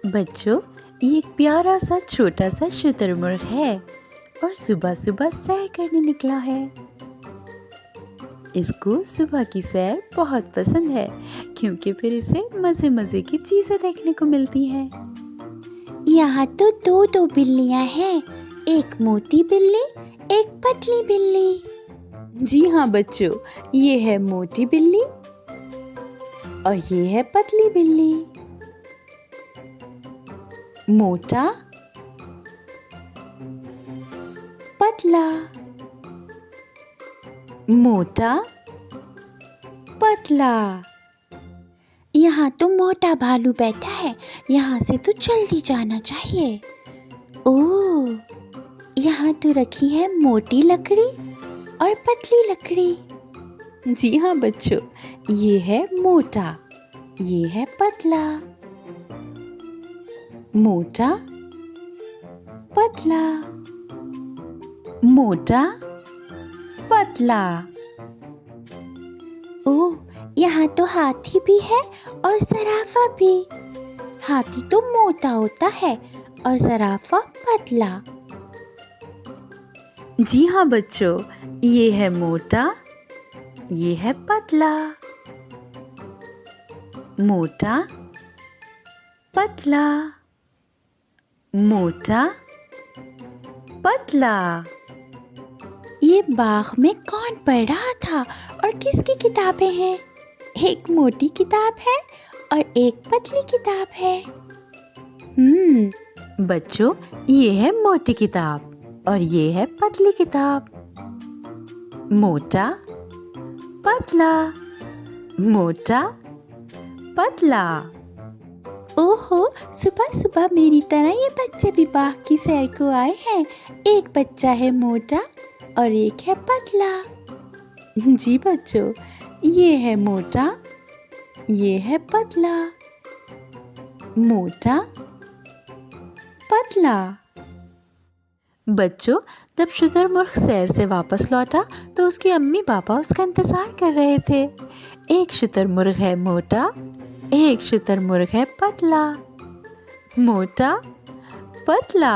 बच्चों, ये एक प्यारा सा छोटा सा शुतुरमुर्ग है और सुबह सुबह सैर करने निकला है। इसको सुबह की सैर बहुत पसंद है क्योंकि फिर इसे मज़े मज़े की चीज़ें देखने को मिलती हैं। यहाँ तो दो बिल्लियाँ हैं, एक मोटी बिल्ली, एक पतली बिल्ली। जी हाँ बच्चों, ये है मोटी बिल्ली और ये है पतली बिल्ली। मोटा, पतला, मोटा, पतला। यहाँ तो मोटा भालू बैठा है, यहाँ से तो जल्दी जाना चाहिए। ओह, यहाँ तो रखी है मोटी लकड़ी और पतली लकड़ी। जी हाँ बच्चों, ये है मोटा, ये है पतला। मोटा, पतला, मोटा, पतला। ओह, यहाँ तो हाथी भी है और ज़राफ़ा भी। हाथी तो मोटा होता है और ज़राफ़ा पतला। जी हाँ बच्चों, ये है मोटा, ये है पतला। मोटा, पतला, मोटा, पतला। ये बाग में कौन पढ़ रहा था और किसकी किताबें हैं? एक मोटी किताब है और एक पतली किताब है। बच्चों, ये है मोटी किताब और ये है पतली किताब। मोटा, पतला, मोटा, पतला। ओहो, सुबह सुबह मेरी तरह ये बच्चे भी बाग की सैर को आए हैं। एक बच्चा है मोटा और एक है पतला। जी बच्चों, ये है मोटा, ये है पतला। मोटा, पतला। बच्चों, जब शुतुरमुर्ग सैर से वापस लौटा तो उसकी अम्मी पापा उसका इंतजार कर रहे थे। एक शुतुरमुर्ग है मोटा, एक शुतुरमुर्ग है पतला। मोटा, पतला।